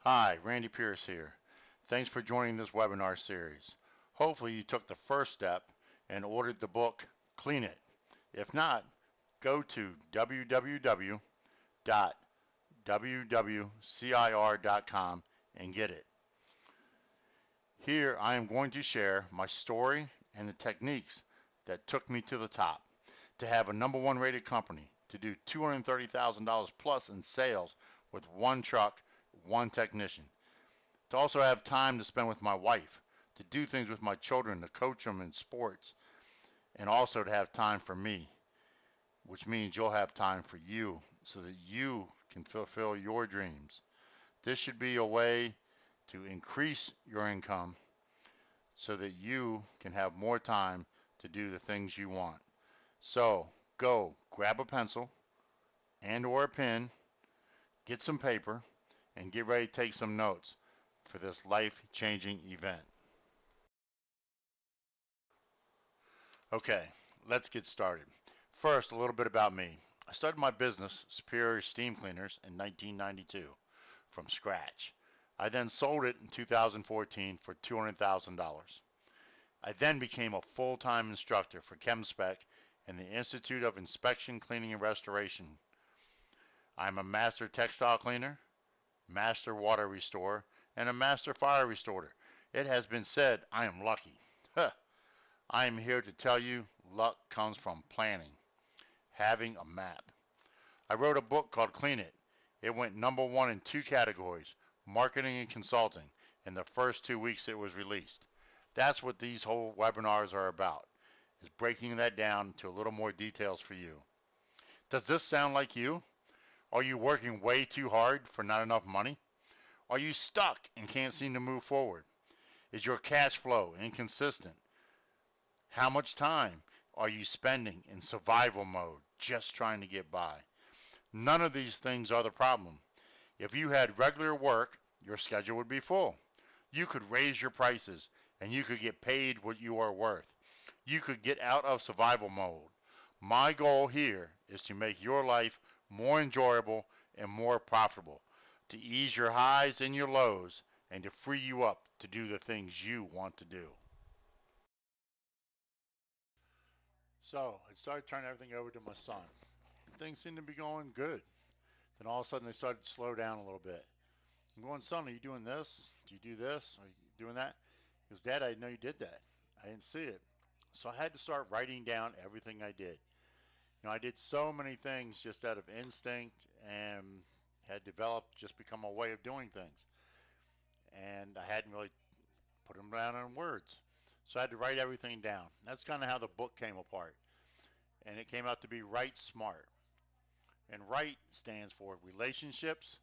Hi, Randy Pierce here. Thanks for joining this webinar series. Hopefully you took the first step and ordered the book, Clean It. If not, go to www.wwcir.com and get it. Here I am going to share my story and the techniques that took me to the top, to have a #1 rated company, to do $230,000 plus in sales with one truck, one technician, to also have time to spend with my wife, to do things with my children, to coach them in sports, and also to have time for me, which means you'll have time for you so that you can fulfill your dreams. This should be a way to increase your income so that you can have more time to do the things you want. So go grab a pencil and or a pen, get some paper, and get ready to take some notes for this life-changing event. Okay, let's get started. First, a little bit about me. I started my business, Superior Steam Cleaners, in 1992 from scratch. I then sold it in 2014 for $200,000. I then became a full-time instructor for ChemSpec and the Institute of Inspection, Cleaning, and Restoration. I'm a master textile cleaner, master water restorer, and a master fire restorer. It has been said I am lucky. I am here to tell you luck comes from planning, having a map. I wrote a book called Clean It. It went #1 in 2 categories, marketing and consulting, in the first 2 weeks it was released. That's what these whole webinars are about, is breaking that down to a little more details for you. Does this sound like you? Are you working way too hard for not enough money? Are you stuck and can't seem to move forward? Is your cash flow inconsistent? How much time are you spending in survival mode, just trying to get by? None of these things are the problem. If you had regular work, your schedule would be full. You could raise your prices and you could get paid what you are worth. You could get out of survival mode. My goal here is to make your life more enjoyable and more profitable, to ease your highs and your lows, and to free you up to do the things you want to do. So I started turning everything over to my son. Things seemed to be going good. Then all of a sudden they started to slow down a little bit. I'm going, son, are you doing this? Do you do this? Are you doing that? He goes, Dad, I didn't know you did that. I didn't see it. So I had to start writing down everything I did. I did so many things just out of instinct and had developed just become a way of doing things. And I hadn't really put them down in words. So I had to write everything down. That's kind of how the book came apart. And it came out to be Write Smart. And Write stands for Relationships,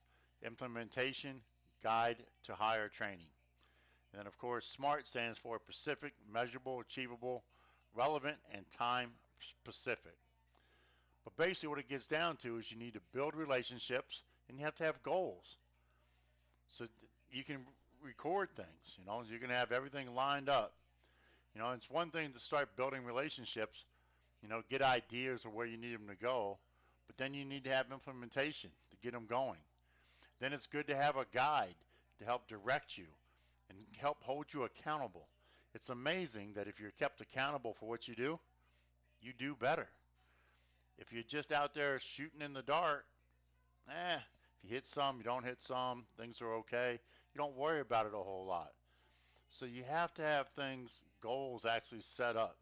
Implementation, Guide to Higher Training. And then, of course, SMART stands for Specific, Measurable, Achievable, Relevant, and Time Specific. But basically, what it gets down to is you need to build relationships and you have to have goals. So you can record things, you can have everything lined up. It's one thing to start building relationships, get ideas of where you need them to go, but then you need to have implementation to get them going. Then it's good to have a guide to help direct you and help hold you accountable. It's amazing that if you're kept accountable for what you do better. If you're just out there shooting in the dark, if you hit some, you don't hit some, things are okay. You don't worry about it a whole lot. So you have to have things, goals actually set up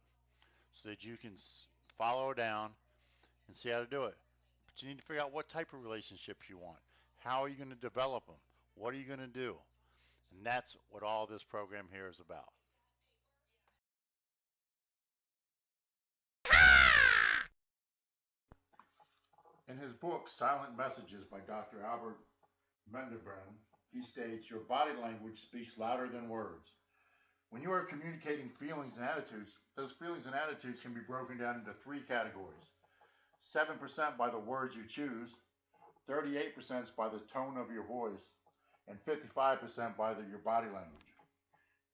so that you can follow down and see how to do it. But you need to figure out what type of relationships you want. How are you going to develop them? What are you going to do? And that's what all this program here is about. In his book, Silent Messages by Dr. Albert Mendebren, he states, your body language speaks louder than words. When you are communicating feelings and attitudes, those feelings and attitudes can be broken down into 3 categories. 7% by the words you choose, 38% by the tone of your voice, and 55% by your body language.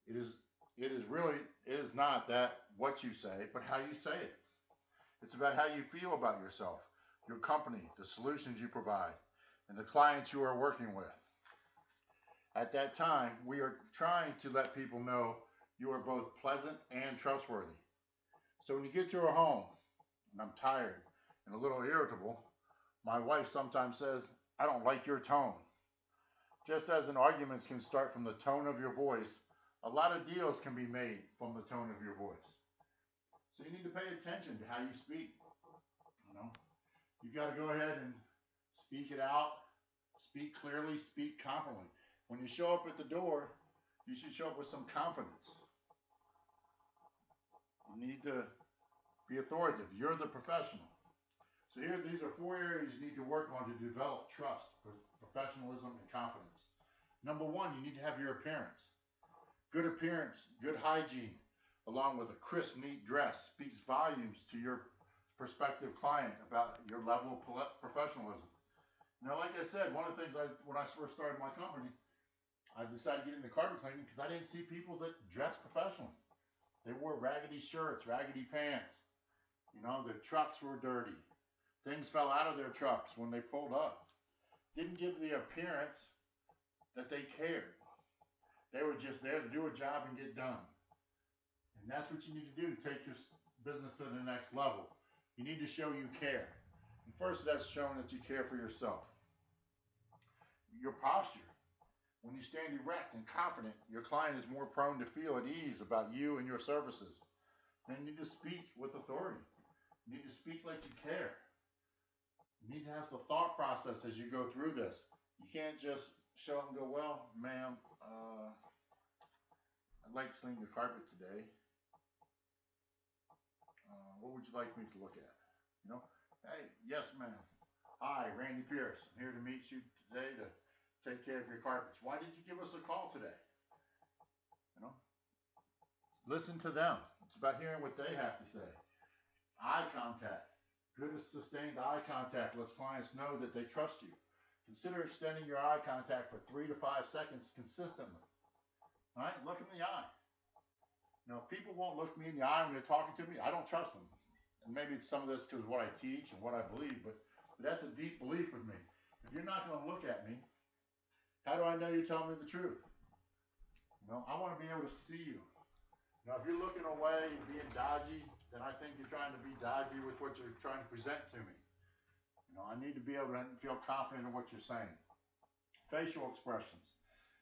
It is it is not that what you say, but how you say it. It's about how you feel about yourself, your company, the solutions you provide, and the clients you are working with. At that time, we are trying to let people know you are both pleasant and trustworthy. So when you get to our home, and I'm tired and a little irritable, my wife sometimes says, I don't like your tone. Just as an argument can start from the tone of your voice, a lot of deals can be made from the tone of your voice. So you need to pay attention to how you speak. You know, you got to go ahead and speak it out, speak clearly, speak confidently. When you show up at the door, you should show up with some confidence. You need to be authoritative. You're the professional. So here, these are 4 areas you need to work on to develop trust, professionalism, and confidence. Number one, you need to have your appearance. Good appearance, good hygiene, along with a crisp, neat dress speaks volumes to your prospective client about your level of professionalism. Now, like I said, one of the things when I first started my company, I decided to get into carpet cleaning because I didn't see people that dressed professionally. They wore raggedy shirts, raggedy pants. You know, their trucks were dirty. Things fell out of their trucks when they pulled up. Didn't give the appearance that they cared. They were just there to do a job and get done. And that's what you need to do to take your business to the next level. You need to show you care. And first, that's showing that you care for yourself. Your posture. When you stand erect and confident, your client is more prone to feel at ease about you and your services. And you need to speak with authority. You need to speak like you care. You need to have the thought process as you go through this. You can't just show up and go, well, ma'am, I'd like to clean your carpet today. What would you like me to look at? You know, hey, yes, ma'am. Hi, Randy Pierce. I'm here to meet you today to take care of your carpets. Why did you give us a call today? You know, listen to them. It's about hearing what they have to say. Eye contact. Good sustained eye contact lets clients know that they trust you. Consider extending your eye contact for 3 to 5 seconds consistently. All right? Look in the eye. Now, if people won't look me in the eye when they're talking to me, I don't trust them. And maybe some of this because of what I teach and what I believe, but that's a deep belief with me. If you're not going to look at me, how do I know you're telling me the truth? You know, I want to be able to see you. Now, if you're looking away and being dodgy, then I think you're trying to be dodgy with what you're trying to present to me. You know, I need to be able to feel confident in what you're saying. Facial expressions.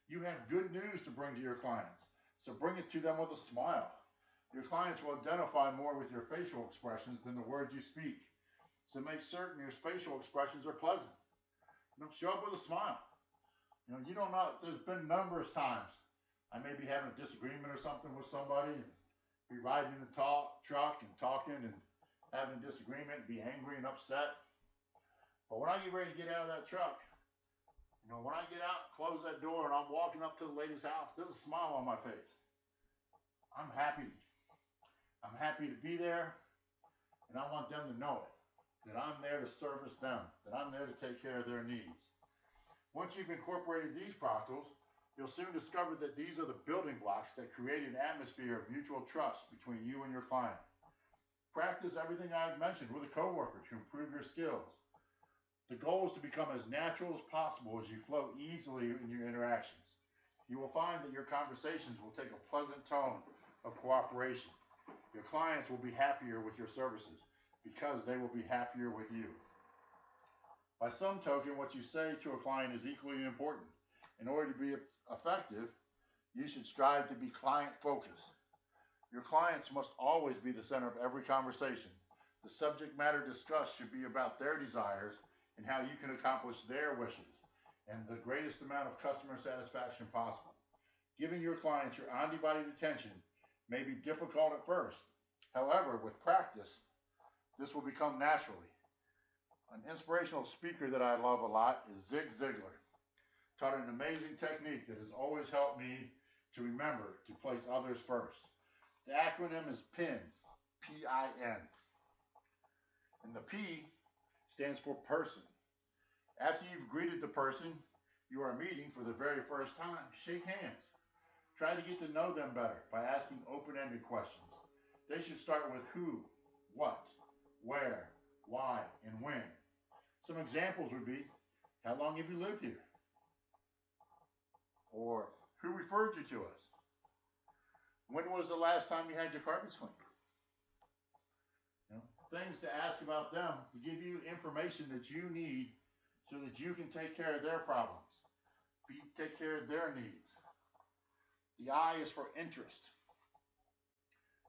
You have good news to bring to your clients, so bring it to them with a smile. Your clients will identify more with your facial expressions than the words you speak. So make certain your facial expressions are pleasant. You know, show up with a smile. You know, you don't know, there's been numerous times I may be having a disagreement or something with somebody and be riding in the truck and talking and having a disagreement, be angry and upset. But when I get ready to get out of that truck, you know, when I get out, close that door, and I'm walking up to the lady's house, there's a smile on my face. I'm happy. I'm happy to be there, and I want them to know it, that I'm there to service them, that I'm there to take care of their needs. Once you've incorporated these processes, you'll soon discover that these are the building blocks that create an atmosphere of mutual trust between you and your client. Practice everything I've mentioned with a coworker to improve your skills. The goal is to become as natural as possible as you flow easily in your interactions. You will find that your conversations will take a pleasant tone of cooperation. Your clients will be happier with your services because they will be happier with you. By some token, what you say to a client is equally important. In order to be effective, you should strive to be client-focused. Your clients must always be the center of every conversation. The subject matter discussed should be about their desires and how you can accomplish their wishes and the greatest amount of customer satisfaction possible. Giving your clients your undivided attention may be difficult at first. However, with practice, this will become naturally. An inspirational speaker that I love a lot is Zig Ziglar. Taught an amazing technique that has always helped me to remember to place others first. The acronym is PIN, P-I-N. And the P stands for person. After you've greeted the person you are meeting for the very first time, shake hands. Try to get to know them better by asking open-ended questions. They should start with who, what, where, why, and when. Some examples would be, how long have you lived here? Or who referred you to us? When was the last time you had your carpets cleaned? You know, things to ask about them to give you information that you need so that you can take care of their problems, take care of their needs. The I is for interest.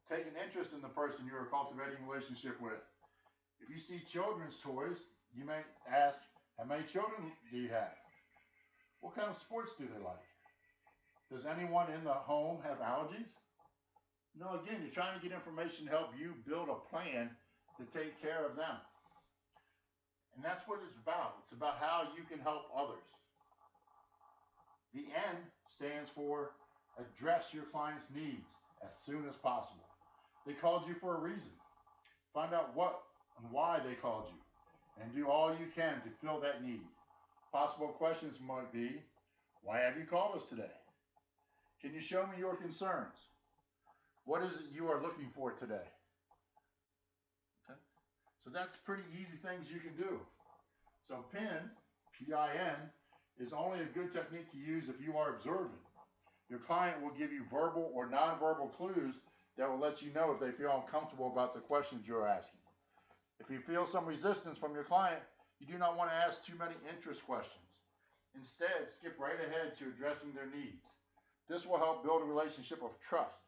Take an interest in the person you are cultivating a relationship with. If you see children's toys, you may ask, how many children do you have? What kind of sports do they like? Does anyone in the home have allergies? No, again, you're trying to get information to help you build a plan to take care of them. And that's what it's about. It's about how you can help others. The N stands for address your client's needs as soon as possible. They called you for a reason. Find out what and why they called you, and do all you can to fill that need. Possible questions might be, why have you called us today? Can you show me your concerns? What is it you are looking for today? Okay. So that's pretty easy things you can do. So PIN, P-I-N, is only a good technique to use if you are observant. Your client will give you verbal or nonverbal clues that will let you know if they feel uncomfortable about the questions you're asking. If you feel some resistance from your client, you do not want to ask too many interest questions. Instead, skip right ahead to addressing their needs. This will help build a relationship of trust.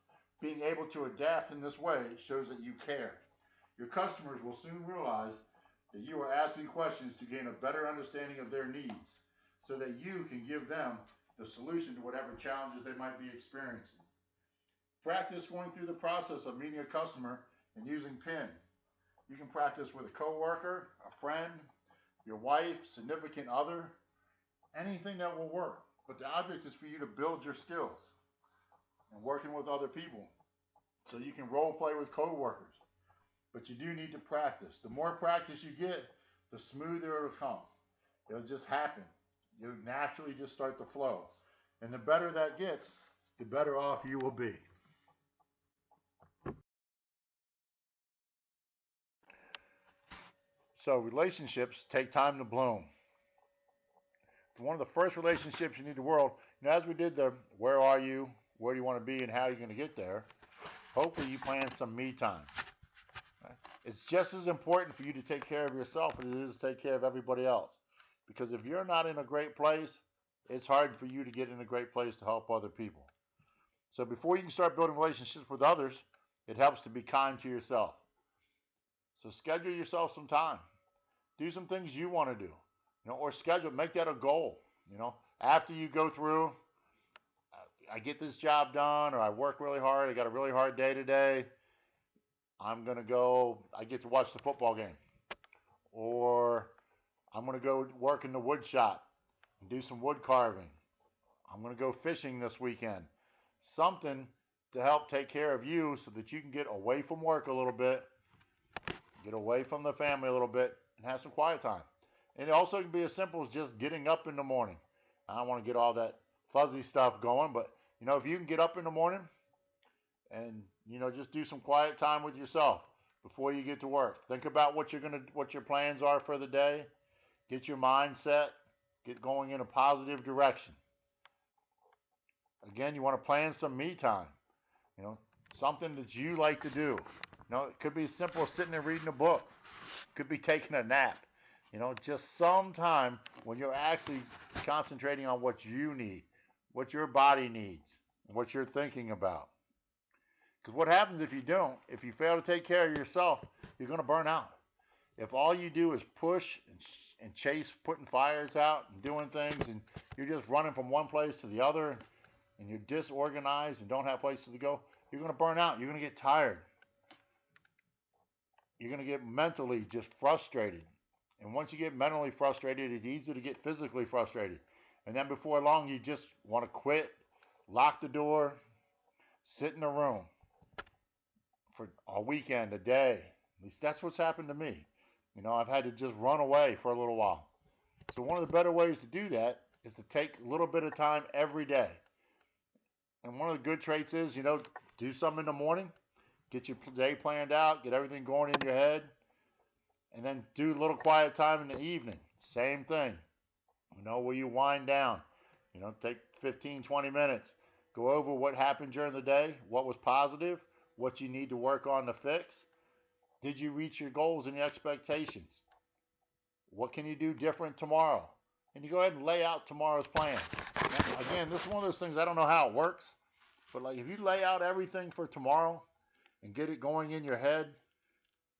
Being able to adapt in this way shows that you care. Your customers will soon realize that you are asking questions to gain a better understanding of their needs so that you can give them the solution to whatever challenges they might be experiencing. Practice going through the process of meeting a customer and using PIN. You can practice with a coworker, a friend, your wife, significant other, anything that will work. But the object is for you to build your skills and working with other people so you can role play with coworkers. But you do need to practice. The more practice you get, the smoother it'll come. It'll just happen. You'll naturally just start to flow. And the better that gets, the better off you will be. So relationships take time to bloom. One of the first relationships you need to world, as we did the where are you, where do you want to be, and how you're going to get there, hopefully you plan some me time. It's just as important for you to take care of yourself as it is to take care of everybody else. Because if you're not in a great place, it's hard for you to get in a great place to help other people. So before you can start building relationships with others, it helps to be kind to yourself. So schedule yourself some time. Do some things you want to do, or schedule, make that a goal. After you go through, I get this job done, or I work really hard, I got a really hard day today, I'm going to go, I get to watch the football game. Or I'm going to go work in the wood shop and do some wood carving. I'm going to go fishing this weekend. Something to help take care of you so that you can get away from work a little bit, get away from the family a little bit, and have some quiet time. And it also can be as simple as just getting up in the morning. I don't want to get all that fuzzy stuff going, but if you can get up in the morning and just do some quiet time with yourself before you get to work. Think about what your plans are for the day. Get your mindset, get going in a positive direction. Again, you want to plan some me time. Something that you like to do. It could be as simple as sitting there reading a book. It could be taking a nap. Just some time when you're actually concentrating on what you need, what your body needs, what you're thinking about. Because what happens if you don't, if you fail to take care of yourself, you're going to burn out. If all you do is push and chase, putting fires out and doing things, and you're just running from one place to the other, and you're disorganized and don't have places to go, you're going to burn out. You're going to get tired. You're going to get mentally just frustrated. And once you get mentally frustrated, it's easy to get physically frustrated. And then before long, you just want to quit, lock the door, sit in a room for a weekend, a day. At least that's what's happened to me. I've had to just run away for a little while. So one of the better ways to do that is to take a little bit of time every day. And one of the good traits is, do something in the morning, get your day planned out, get everything going in your head, and then do a little quiet time in the evening. Same thing. Where you wind down. Take 15, 20 minutes. Go over what happened during the day, what was positive, what you need to work on to fix. Did you reach your goals and your expectations? What can you do different tomorrow? And you go ahead and lay out tomorrow's plan. Now, again, this is one of those things, I don't know how it works, but like if you lay out everything for tomorrow and get it going in your head,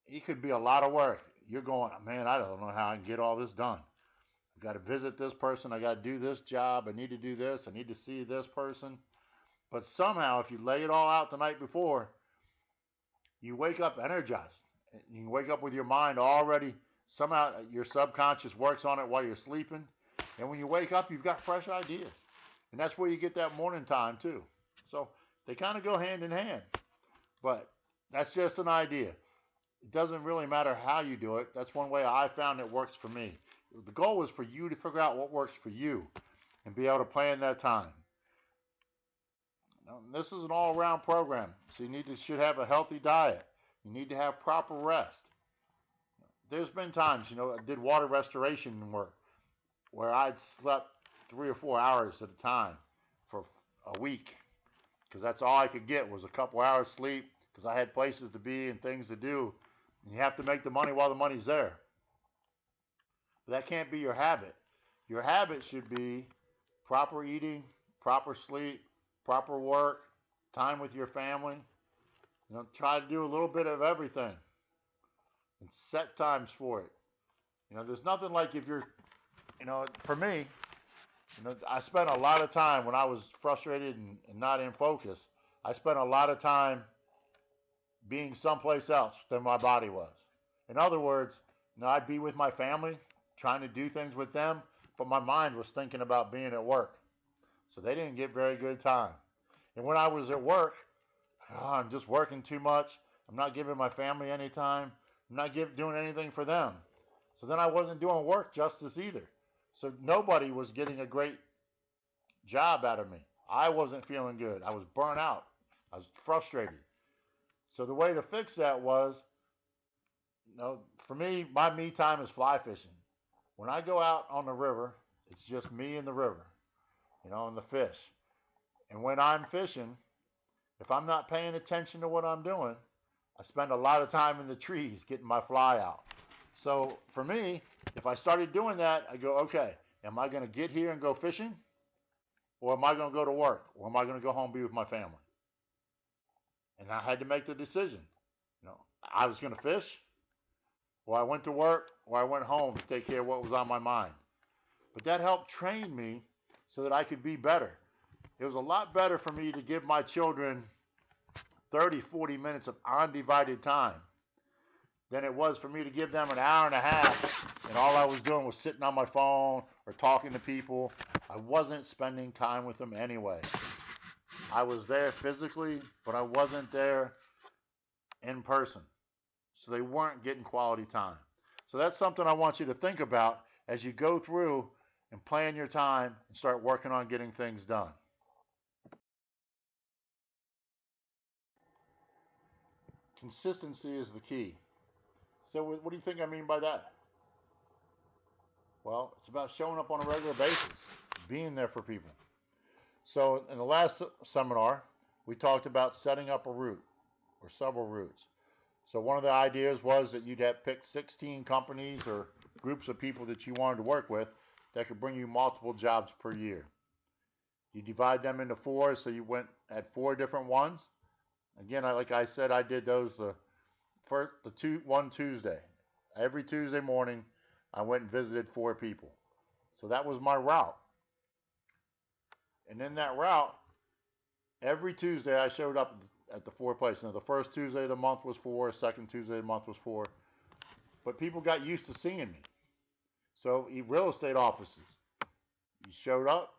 it could be a lot of work. You're going, man, I don't know how I can get all this done. I got to visit this person. I got to do this job. I need to do this. I need to see this person. But somehow, if you lay it all out the night before, you wake up energized. You wake up with your mind already. Somehow, your subconscious works on it while you're sleeping. And when you wake up, you've got fresh ideas. And that's where you get that morning time, too. So they kind of go hand in hand. But that's just an idea. It doesn't really matter how you do it. That's one way I found it works for me. The goal is for you to figure out what works for you and be able to plan that time. Now, this is an all-around program, so you should have a healthy diet. You need to have proper rest. There's been times, I did water restoration work where I'd slept 3 or 4 hours at a time for a week because that's all I could get was a couple hours sleep because I had places to be and things to do. And you have to make the money while the money's there. But that can't be your habit. Your habit should be proper eating, proper sleep, proper work, time with your family. Try to do a little bit of everything and set times for it. There's nothing like if you're, for me, I spent a lot of time when I was frustrated and not in focus. I spent a lot of time being someplace else than my body was. In other words, I'd be with my family, trying to do things with them, but my mind was thinking about being at work. So they didn't get very good time. And when I was at work, I'm just working too much. I'm not giving my family any time. I'm not doing anything for them. So then I wasn't doing work justice either. So nobody was getting a great job out of me. I wasn't feeling good. I was burnt out. I was frustrated. So the way to fix that was, for me, my me time is fly fishing. When I go out on the river, it's just me and the river, and the fish. And when I'm fishing, if I'm not paying attention to what I'm doing, I spend a lot of time in the trees getting my fly out. So for me, if I started doing that, I go, okay, am I going to get here and go fishing? Or am I going to go to work? Or am I going to go home and be with my family? And I had to make the decision. I was going to fish, or I went to work, or I went home to take care of what was on my mind. But that helped train me so that I could be better. It was a lot better for me to give my children 30, 40 minutes of undivided time than it was for me to give them an hour and a half and all I was doing was sitting on my phone or talking to people. I wasn't spending time with them anyway. I was there physically, but I wasn't there in person. So they weren't getting quality time. So that's something I want you to think about as you go through and plan your time and start working on getting things done. Consistency is the key. So what do you think I mean by that? Well, it's about showing up on a regular basis, being there for people. So in the last seminar, we talked about setting up a route or several routes. So one of the ideas was that you'd have picked 16 companies or groups of people that you wanted to work with that could bring you multiple jobs per year. You divide them into 4, so you went at 4 different ones. Again, like I said, I did those one Tuesday. Every Tuesday morning, I went and visited 4 people. So that was my route. And in that route, every Tuesday I showed up at the 4 places. Now, the first Tuesday of the month was 4, second Tuesday of the month was 4. But people got used to seeing me. So real estate offices, you showed up,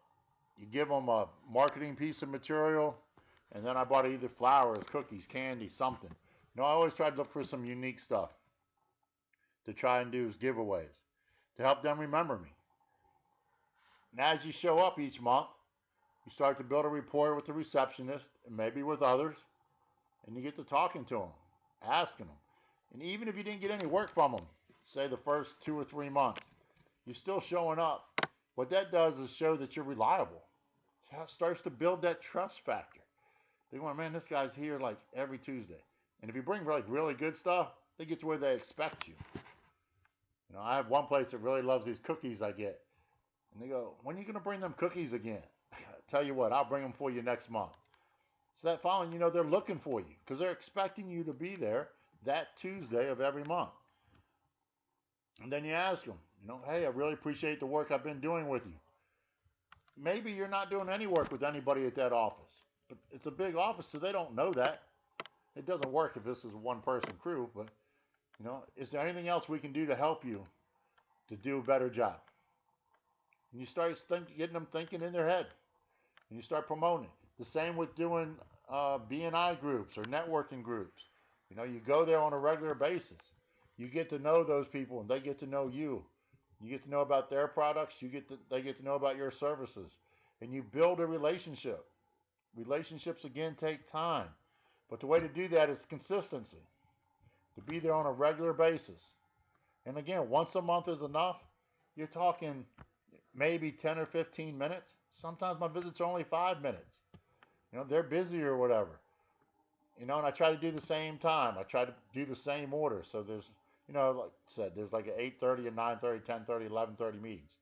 you give them a marketing piece of material, and then I bought either flowers, cookies, candy, something. I always tried to look for some unique stuff to try and do as giveaways to help them remember me. And as you show up each month, you start to build a rapport with the receptionist and maybe with others, and you get to talking to them, asking them. And even if you didn't get any work from them, say the first 2 or 3 months, you're still showing up. What that does is show that you're reliable. starts to build that trust factor. They go, man, this guy's here like every Tuesday. And if you bring like really good stuff, they get to where they expect you. I have one place that really loves these cookies I get. And they go, when are you going to bring them cookies again? Tell you what, I'll bring them for you next month. So that following, they're looking for you because they're expecting you to be there that Tuesday of every month. And then you ask them, hey, I really appreciate the work I've been doing with you. Maybe you're not doing any work with anybody at that office, but it's a big office, so they don't know that. It doesn't work if this is a one person crew, but is there anything else we can do to help you to do a better job? And you start getting them thinking in their head, and you start promoting. The same with doing B&I groups or networking groups. You go there on a regular basis. You get to know those people, and they get to know you. You get to know about their products. They get to know about your services, and you build a relationship. Relationships again take time, but the way to do that is consistency. To be there on a regular basis. And again, once a month is enough. You're talking maybe 10 or 15 minutes. Sometimes my visits are only 5 minutes. They're busy or whatever. And I try to do the same time. I try to do the same order. So there's, like I said, there's like an 8:30 and 9:30, 10:30, 11:30 meetings.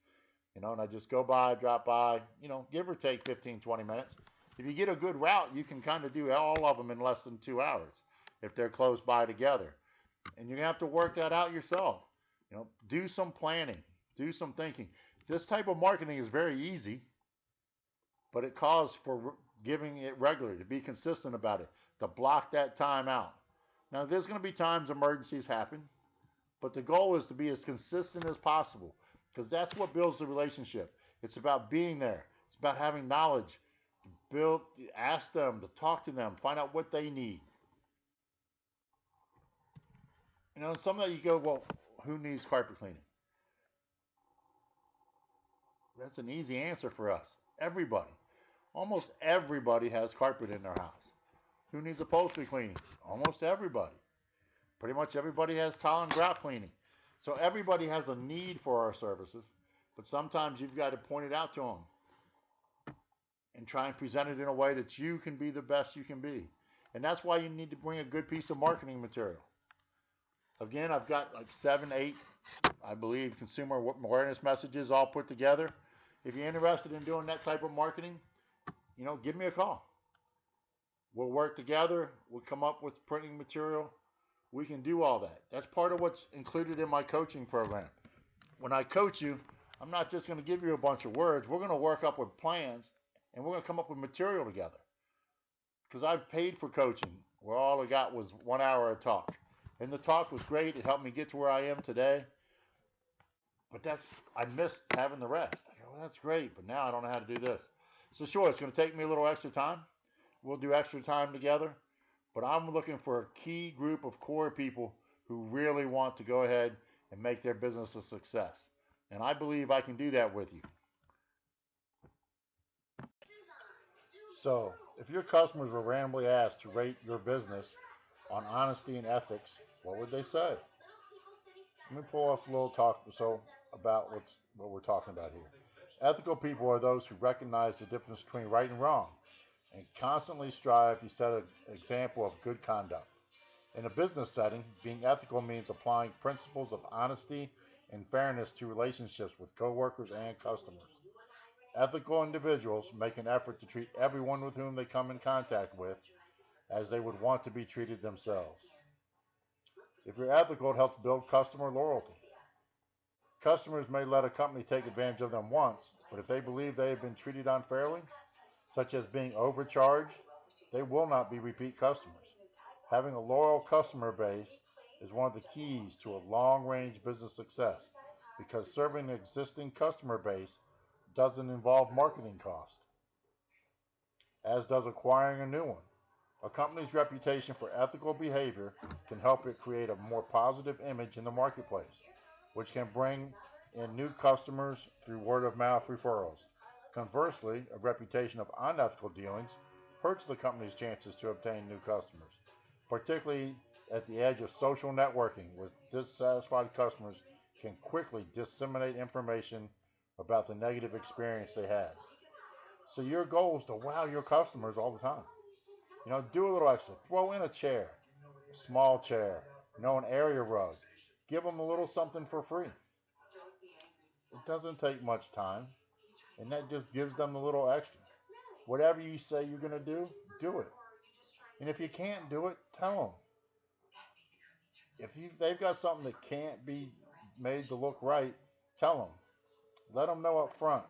And I just go by, drop by, give or take 15, 20 minutes. If you get a good route, you can kind of do all of them in less than 2 hours if they're close by together. And you're going to have to work that out yourself. Do some planning, do some thinking. This type of marketing is very easy, but it calls for giving it regularly, to be consistent about it, to block that time out. Now, there's going to be times emergencies happen, but the goal is to be as consistent as possible because that's what builds the relationship. It's about being there. It's about having knowledge, ask them, to talk to them, find out what they need. Some of that you go, well, who needs carpet cleaning? That's an easy answer for us. Everybody. Almost everybody has carpet in their house. Who needs upholstery cleaning? Almost everybody. Pretty much everybody has tile and grout cleaning. So everybody has a need for our services, but sometimes you've got to point it out to them and try and present it in a way that you can be the best you can be. And that's why you need to bring a good piece of marketing material. Again, I've got like 7, 8, I believe, consumer awareness messages all put together. If you're interested in doing that type of marketing, give me a call. We'll work together. We'll come up with printing material. We can do all that. That's part of what's included in my coaching program. When I coach you, I'm not just going to give you a bunch of words. We're going to work up with plans, and we're going to come up with material together. Because I've paid for coaching, where all I got was 1 hour of talk. And the talk was great. It helped me get to where I am today. But I missed having the rest. I go, well, that's great, but now I don't know how to do this. So sure, it's going to take me a little extra time. We'll do extra time together. But I'm looking for a key group of core people who really want to go ahead and make their business a success. And I believe I can do that with you. So if your customers were randomly asked to rate your business on honesty and ethics, what would they say? Let me pull off a little talk about what we're talking about here. Ethical people are those who recognize the difference between right and wrong and constantly strive to set an example of good conduct. In a business setting, being ethical means applying principles of honesty and fairness to relationships with coworkers and customers. Ethical individuals make an effort to treat everyone with whom they come in contact with as they would want to be treated themselves. If you're ethical, it helps build customer loyalty. Customers may let a company take advantage of them once, but if they believe they have been treated unfairly, such as being overcharged, they will not be repeat customers. Having a loyal customer base is one of the keys to a long-range business success because serving an existing customer base doesn't involve marketing cost, as does acquiring a new one. A company's reputation for ethical behavior can help it create a more positive image in the marketplace, which can bring in new customers through word-of-mouth referrals. Conversely, a reputation of unethical dealings hurts the company's chances to obtain new customers, particularly at the edge of social networking, where dissatisfied customers can quickly disseminate information about the negative experience they had. So your goal is to wow your customers all the time. Do a little extra. Throw in a chair, small chair, an area rug. Give them a little something for free. It doesn't take much time, and that just gives them a little extra. Whatever you say you're going to do it. And if you can't do it, tell them. If they've got something that can't be made to look right, tell them. Let them know up front.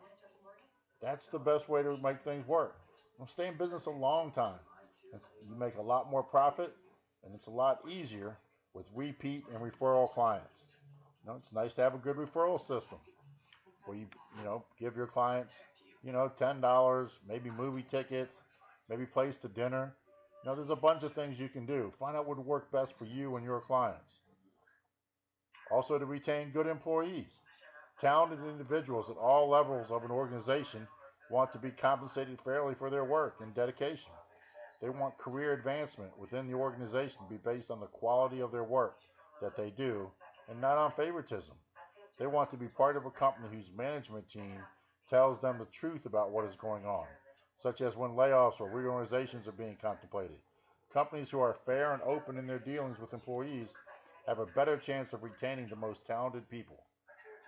That's the best way to make things work. Stay in business a long time. You make a lot more profit, and it's a lot easier with repeat and referral clients. It's nice to have a good referral system where you give your clients, $10, maybe movie tickets, maybe place to dinner. There's a bunch of things you can do. Find out what would work best for you and your clients. Also, to retain good employees. Talented individuals at all levels of an organization want to be compensated fairly for their work and dedication. They want career advancement within the organization to be based on the quality of their work that they do and not on favoritism. They want to be part of a company whose management team tells them the truth about what is going on, such as when layoffs or reorganizations are being contemplated. Companies who are fair and open in their dealings with employees have a better chance of retaining the most talented people.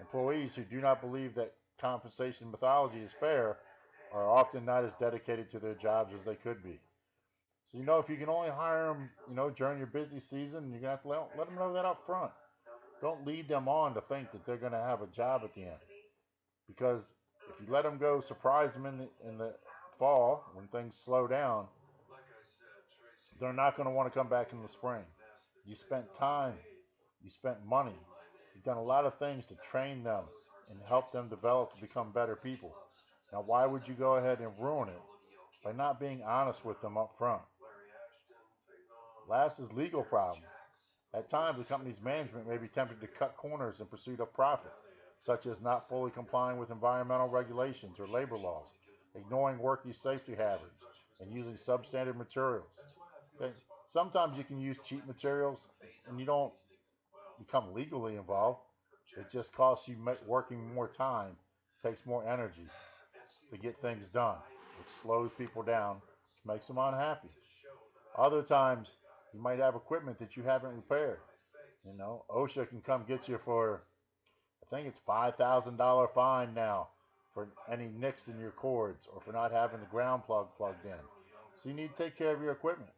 Employees who do not believe that compensation methodology is fair are often not as dedicated to their jobs as they could be. So, if you can only hire them, during your busy season, you're going to have to let them know that up front. Don't lead them on to think that they're going to have a job at the end. Because if you let them go, surprise them in the fall when things slow down, they're not going to want to come back in the spring. You spent time, you spent money, you've done a lot of things to train them and help them develop to become better people. Now, why would you go ahead and ruin it by not being honest with them up front? Last is legal problems. At times, the company's management may be tempted to cut corners in pursuit of profit, such as not fully complying with environmental regulations or labor laws, ignoring workplace safety hazards, and using substandard materials. Okay? Sometimes you can use cheap materials and you don't become legally involved. It just costs you working more time, takes more energy to get things done, which slows people down, makes them unhappy. Other times, you might have equipment that you haven't repaired. OSHA can come get you for, I think it's $5,000 fine now for any nicks in your cords or for not having the ground plug plugged in. So you need to take care of your equipment.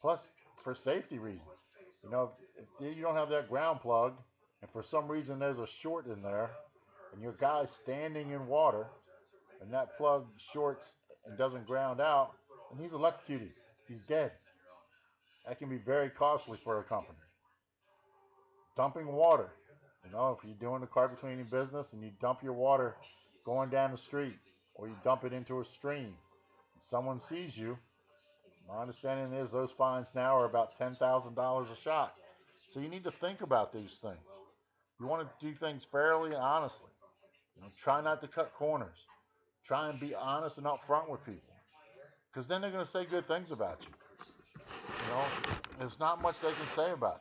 Plus, for safety reasons. If you don't have that ground plug and for some reason there's a short in there and your guy's standing in water and that plug shorts and doesn't ground out, and he's electrocuted. He's dead. That can be very costly for a company. Dumping water. If you're doing the carpet cleaning business and you dump your water going down the street or you dump it into a stream, and someone sees you, my understanding is those fines now are about $10,000 a shot. So you need to think about these things. You want to do things fairly and honestly. Try not to cut corners. Try and be honest and upfront with people, because then they're going to say good things about you. There's not much they can say about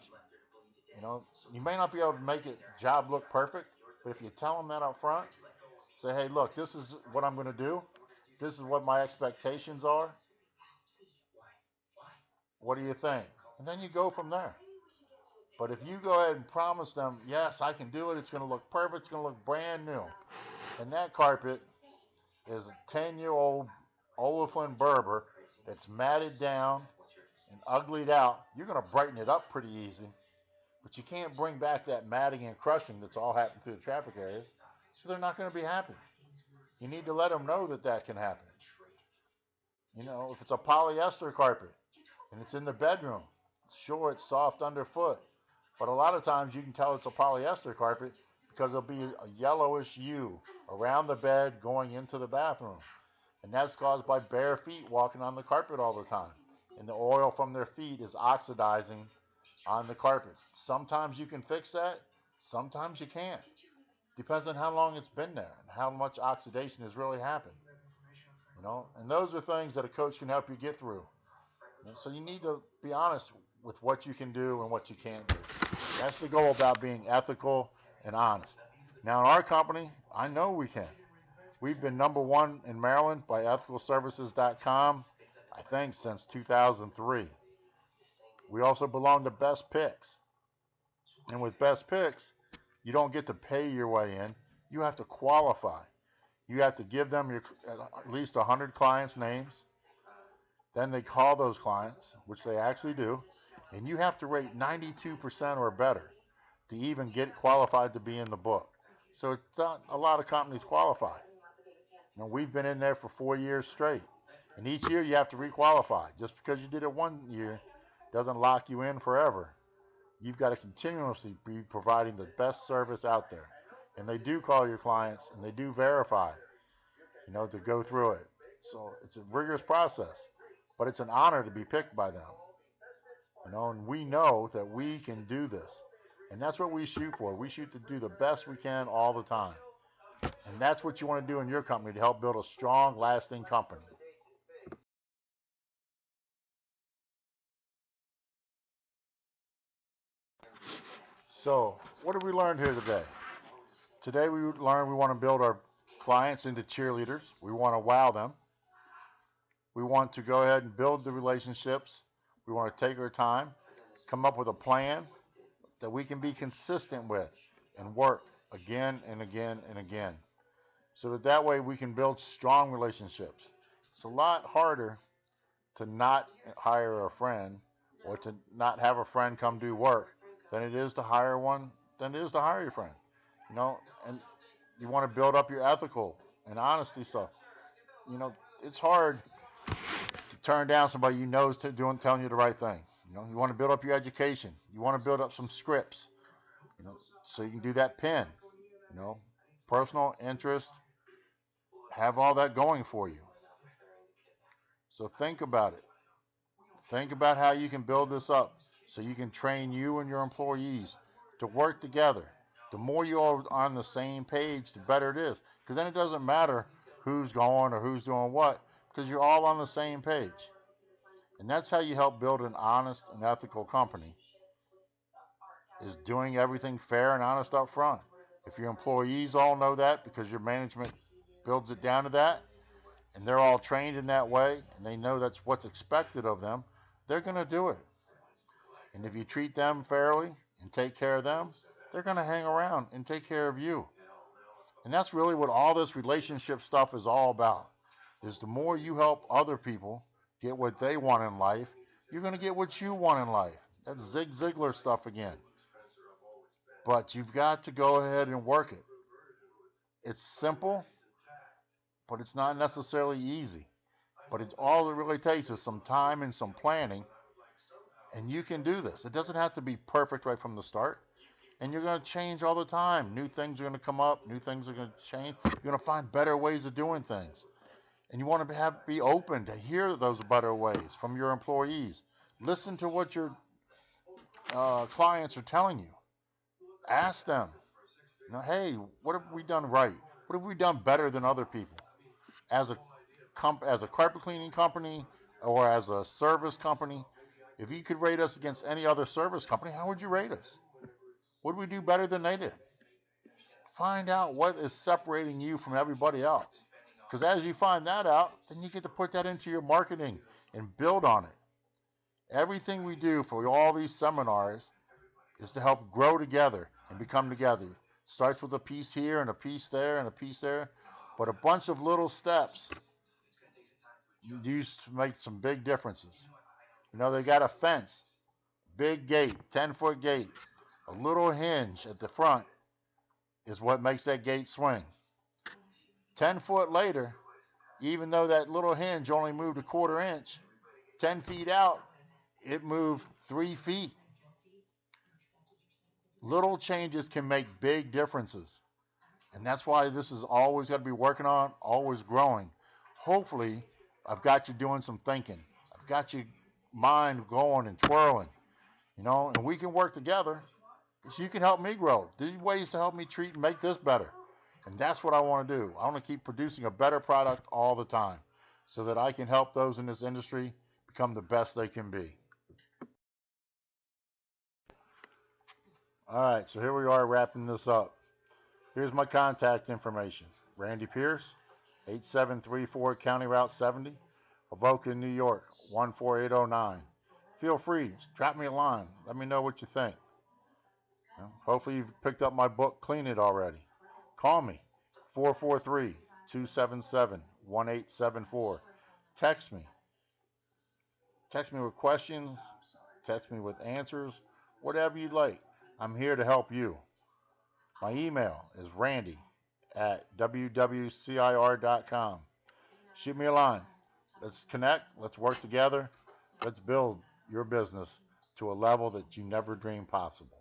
you. You may not be able to make a job look perfect, but if you tell them that up front, say, hey, look, this is what I'm going to do. This is what my expectations are. What do you think? And then you go from there. But if you go ahead and promise them, yes, I can do it, it's going to look perfect, it's going to look brand new, and that carpet is a 10-year-old Olafin Berber that's matted down and uglied out, you're going to brighten it up pretty easy. But you can't bring back that matting and crushing that's all happened through the traffic areas, so they're not going to be happy. You need to let them know that that can happen. If it's a polyester carpet and it's in the bedroom, sure, it's soft underfoot, but a lot of times you can tell it's a polyester carpet because there'll be a yellowish hue around the bed going into the bathroom. And that's caused by bare feet walking on the carpet all the time. And the oil from their feet is oxidizing on the carpet. Sometimes you can fix that, sometimes you can't. Depends on how long it's been there and how much oxidation has really happened. And those are things that a coach can help you get through. So you need to be honest with what you can do and what you can't do. That's the goal about being ethical and honest. Now in our company, I know we can. We've been #1 in Maryland by ethicalservices.com, I think, since 2003. We also belong to Best Picks. And with Best Picks, you don't get to pay your way in. You have to qualify. You have to give them at least 100 clients' names. Then they call those clients, which they actually do, and you have to rate 92% or better to even get qualified to be in the book. So it's not a lot of companies qualify. We've been in there for 4 years straight, and each year you have to requalify. Just because you did it one year doesn't lock you in forever. You've got to continuously be providing the best service out there. And they do call your clients, and they do verify, to go through it. So it's a rigorous process, but it's an honor to be picked by them. And we know that we can do this. And that's what we shoot for. We shoot to do the best we can all the time. And that's what you want to do in your company to help build a strong, lasting company. So, what did we learn here today? Today we learned we want to build our clients into cheerleaders. We want to wow them. We want to go ahead and build the relationships. We want to take our time, come up with a plan that we can be consistent with and work again and again and again. So that way we can build strong relationships. It's a lot harder to not hire a friend or to not have a friend come do work than it is to hire one, than it is to hire your friend. And you want to build up your ethical and honesty stuff. It's hard to turn down somebody you know is telling you the right thing. You want to build up your education. You want to build up some scripts, so you can do that PIN, personal interest, have all that going for you. So think about it. Think about how you can build this up so you can train you and your employees to work together. The more you are on the same page, the better it is. Because then it doesn't matter who's going or who's doing what, because you're all on the same page. And that's how you help build an honest and ethical company, is doing everything fair and honest up front. If your employees all know that because your management builds it down to that, and they're all trained in that way, and they know that's what's expected of them, they're going to do it. And if you treat them fairly and take care of them, they're going to hang around and take care of you. And that's really what all this relationship stuff is all about, is the more you help other people get what they want in life, you're going to get what you want in life. That's Zig Ziglar stuff again. But you've got to go ahead and work it. It's simple, but it's not necessarily easy. But all it really takes is some time and some planning, and you can do this. It doesn't have to be perfect right from the start. And you're going to change all the time. New things are going to come up. New things are going to change. You're going to find better ways of doing things. And you want to be open to hear those better ways from your employees. Listen to what your clients are telling you. Ask them, hey, what have we done right? What have we done better than other people? As a carpet cleaning company or as a service company, if you could rate us against any other service company, how would you rate us? What do we do better than they did? Find out what is separating you from everybody else. Because as you find that out, then you get to put that into your marketing and build on it. Everything we do for all these seminars is to help grow together and become together. Starts with a piece here and a piece there and a piece there, but a bunch of little steps used to make some big differences. They got a fence, big gate, 10-foot gate, a little hinge at the front is what makes that gate swing. 10 foot later, even though that little hinge only moved a 1/4 inch, 10 feet out, it moved 3 feet. Little changes can make big differences. And that's why this is always got to be working on, always growing. Hopefully, I've got you doing some thinking. I've got your mind going and twirling, and we can work together. So you can help me grow. There's ways to help me treat and make this better. And that's what I want to do. I want to keep producing a better product all the time so that I can help those in this industry become the best they can be. All right, so here we are wrapping this up. Here's my contact information. Randy Pierce, 8734 County Route 70, Avoca, New York 14809. Feel free, drop me a line. Let me know what you think. Hopefully you've picked up my book, Clean It, already. Call me, 443-277-1874. Text me. Text me with questions. Text me with answers. Whatever you'd like. I'm here to help you. My email is randy@wwcir.com. Shoot me a line. Let's connect. Let's work together. Let's build your business to a level that you never dreamed possible.